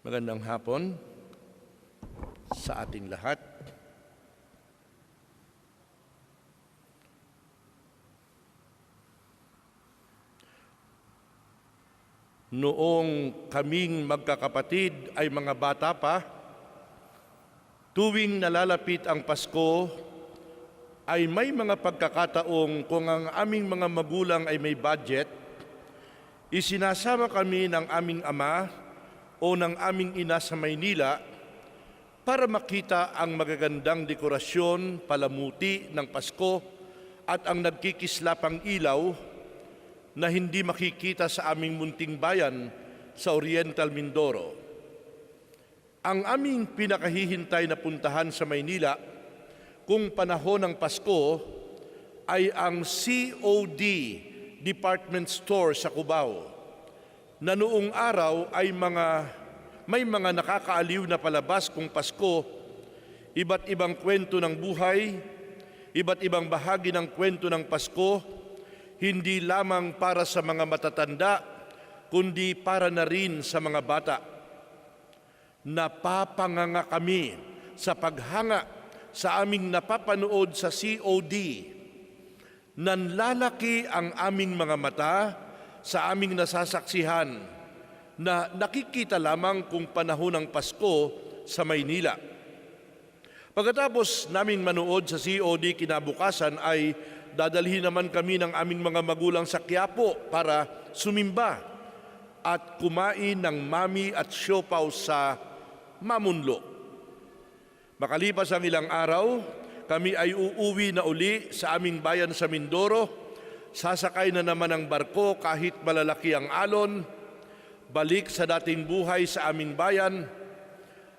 Magandang hapon sa ating lahat. Noong kaming magkakapatid ay mga bata pa, tuwing nalalapit ang Pasko, ay may mga pagkakataong kung ang aming mga magulang ay may budget, isinasama kami ng aming ama o ng aming ina sa Maynila para makita ang magagandang dekorasyon, palamuti ng Pasko at ang nagkikislapang ilaw na hindi makikita sa aming munting bayan sa Oriental Mindoro. Ang aming pinakahihintay na puntahan sa Maynila kung panahon ng Pasko ay ang COD Department Store sa Cubao, na noong araw ay may mga nakakaaliw na palabas kung Pasko, iba't ibang kwento ng buhay, iba't ibang bahagi ng kwento ng Pasko, hindi lamang para sa mga matatanda, kundi para na rin sa mga bata. Napapanganga kami sa paghanga sa aming napapanood sa COD. Nanlalaki ang aming mga mata sa aming nasasaksihan na nakikita lamang kung panahon ng Pasko sa Maynila. Pagkatapos naming manood sa COD kinabukasan ay dadalhin naman kami ng aming mga magulang sa Quiapo para sumimba at kumain ng mami at siopaw sa Mamunlo. Makalipas ang ilang araw, kami ay uuwi na uli sa aming bayan sa Mindoro. Sasakay na naman ang barko kahit malalaki ang alon, balik sa dating buhay sa aming bayan.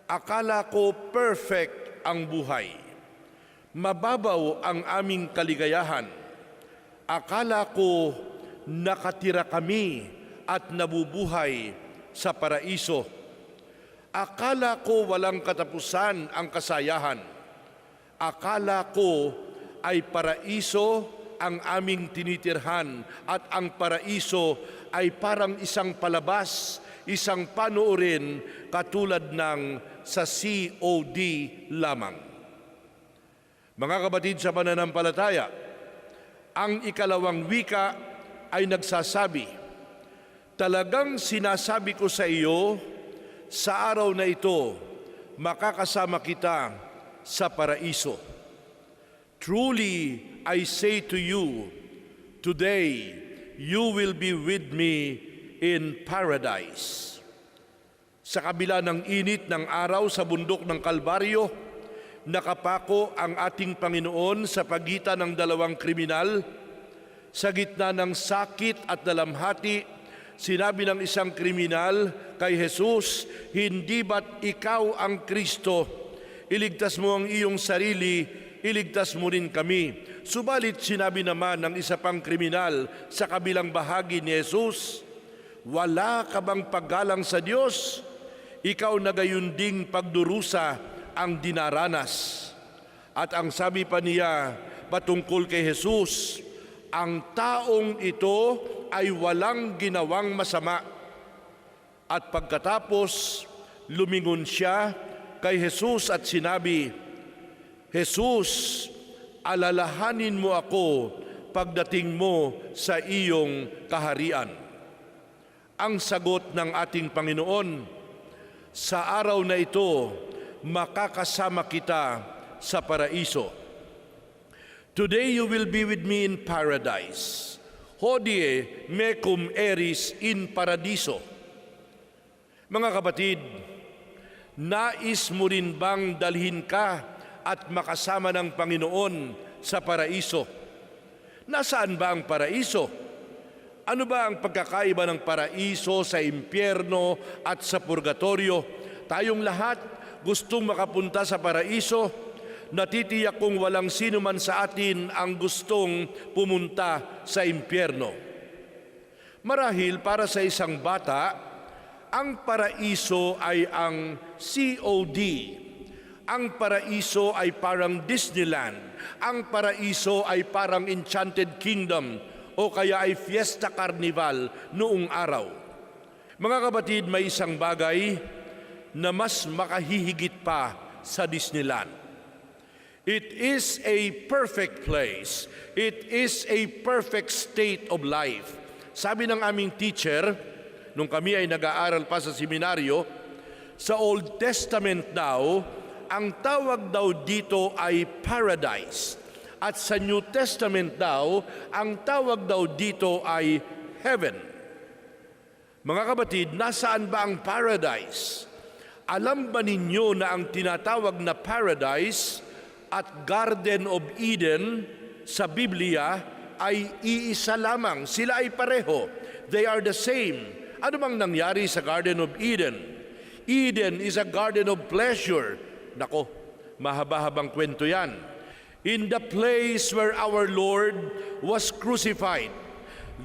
Akala ko perfect ang buhay. Mababaw ang aming kaligayahan. Akala ko nakatira kami at nabubuhay sa paraiso. Akala ko walang katapusan ang kasayahan. Akala ko ay paraiso ang aming tinitirhan at ang paraiso ay parang isang palabas, isang panoorin katulad ng sa COD lamang. Mga kapatid sa pananampalataya, ang ikalawang wika ay nagsasabi, talagang sinasabi ko sa iyo, sa araw na ito, makakasama kita sa paraiso. Truly, I say to you, today you will be with me in paradise. Sa kabila ng init ng araw sa bundok ng Kalbaryo, nakapako ang ating Panginoon sa pagitan ng dalawang kriminal. Sa gitna ng sakit at dalamhati, sinabi ng isang kriminal kay Jesus, "Hindi ba't ikaw ang Kristo? Iligtas mo ang iyong sarili, iligtas mo rin kami." Subalit sinabi naman ng isa pang kriminal sa kabilang bahagi ni Jesus, "Wala ka bang paggalang sa Diyos? Ikaw na gayon ding pagdurusa ang dinaranas." At ang sabi pa niya patungkol kay Jesus, ang taong ito ay walang ginawang masama. At pagkatapos, lumingon siya kay Jesus at sinabi, "Jesus, alalahanin mo ako pagdating mo sa iyong kaharian." Ang sagot ng ating Panginoon, sa araw na ito, makakasama kita sa paraiso. Today you will be with me in paradise. Hodie mecum eris in paradiso. Mga kapatid, nais mo rin bang dalhin ka at makasama ng Panginoon sa paraiso? Nasaan ba ang paraiso? Ano ba ang pagkakaiba ng paraiso sa impyerno at sa purgatorio? Tayong lahat gustong makapunta sa paraiso. Natitiyak kong walang sino man sa atin ang gustong pumunta sa impyerno. Marahil para sa isang bata, ang paraiso ay ang COD. Ang paraiso ay parang Disneyland. Ang paraiso ay parang Enchanted Kingdom o kaya ay Fiesta Carnival noong araw. Mga kapatid, may isang bagay na mas makahihigit pa sa Disneyland. It is a perfect place. It is a perfect state of life. Sabi ng aming teacher, nung kami ay nag-aaral pa sa seminaryo, sa Old Testament daw, ang tawag daw dito ay paradise. At sa New Testament daw, ang tawag daw dito ay heaven. Mga kapatid, nasaan ba ang paradise? Alam ba ninyo na ang tinatawag na paradise at Garden of Eden sa Biblia ay iisa lamang? Sila ay pareho. They are the same. Ano bang nangyari sa Garden of Eden? Eden is a garden of pleasure. Nako, mahaba-habang kwento yan. In the place where our Lord was crucified,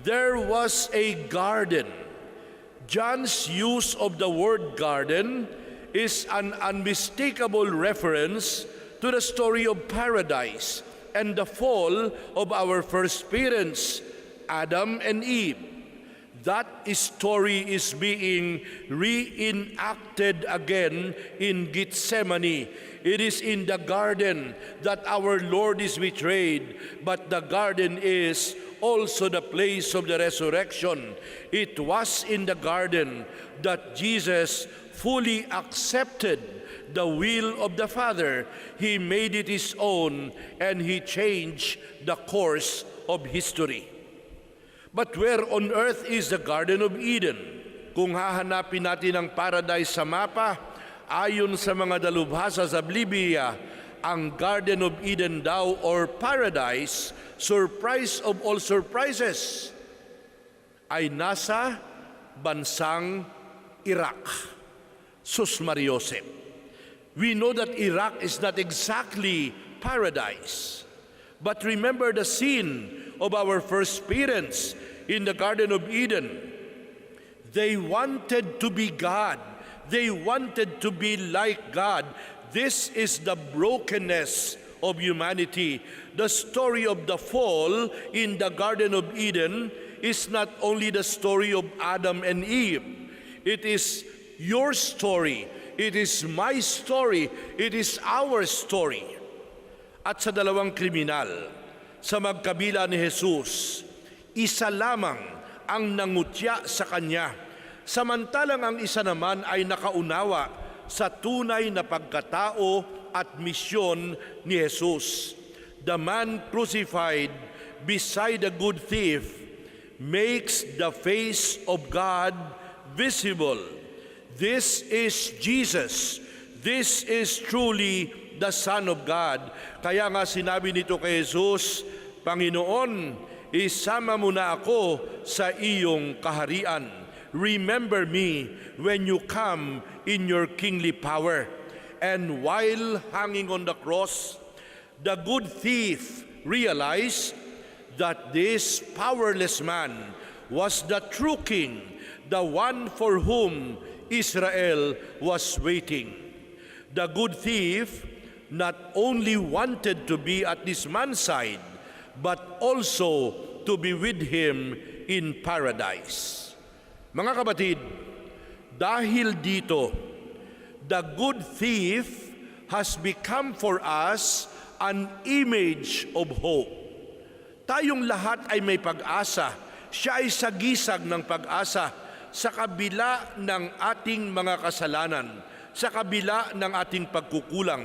there was a garden. John's use of the word garden is an unmistakable reference to the story of paradise and the fall of our first parents, Adam and Eve. That story is being reenacted again in Gethsemane. It is in the garden that our Lord is betrayed, but the garden is also the place of the resurrection. It was in the garden that Jesus fully accepted the will of the Father. He made it his own, and he changed the course of history. But where on earth is the Garden of Eden? Kung hahanapin natin ang paradise sa mapa, ayon sa mga dalubhasa sa Biblia, ang Garden of Eden daw or paradise, surprise of all surprises, ay nasa bansang Iraq. Sus Mariosep. We know that Iraq is not exactly paradise. But remember the scene of our first parents in the Garden of Eden. They wanted to be God. They wanted to be like God. This is the brokenness of humanity. The story of the fall in the Garden of Eden is not only the story of Adam and Eve. It is your story. It is my story. It is our story. At sa dalawang kriminal, sa magkabila ni Jesus, isa lamang ang nangutya sa kanya, samantalang ang isa naman ay nakaunawa sa tunay na pagkatao at misyon ni Jesus. The man crucified beside the good thief makes the face of God visible. This is Jesus. This is truly the Son of God. Kaya nga sinabi nito kay Jesus, Panginoon, isama mo na ako sa iyong kaharian. Remember me when you come in your kingly power. And while hanging on the cross, the good thief realized that this powerless man was the true king, the one for whom Israel was waiting. The good thief not only wanted to be at this man's side, but also to be with him in paradise. Mga kapatid, dahil dito, the good thief has become for us an image of hope. Tayong lahat ay may pag-asa. Siya ay sagisag ng pag-asa sa kabila ng ating mga kasalanan, sa kabila ng ating pagkukulang.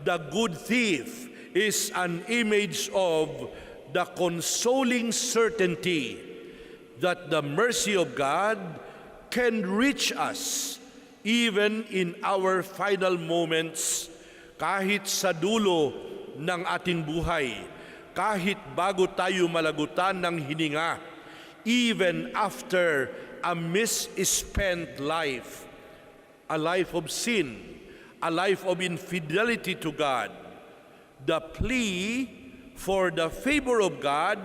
The good thief is an image of the consoling certainty that the mercy of God can reach us even in our final moments, kahit sa dulo ng ating buhay, kahit bago tayo malagutan ng hininga, even after a misspent life, a life of sin, a life of infidelity to God. The plea for the favor of God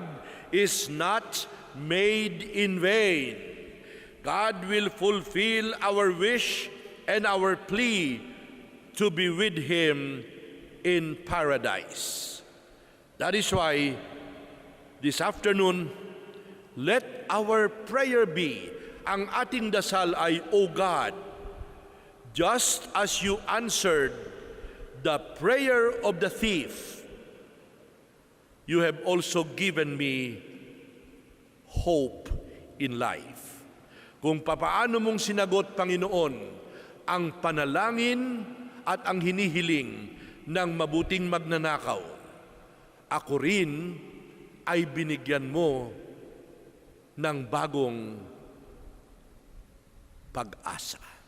is not made in vain. God will fulfill our wish and our plea to be with Him in paradise. That is why this afternoon, let our prayer be, ang ating dasal ay, O God, just as you answered the prayer of the thief, you have also given me hope in life. Kung papaano mong sinagot, Panginoon, ang panalangin at ang hinihiling ng mabuting magnanakaw, ako rin ay binigyan mo ng bagong pag-asa.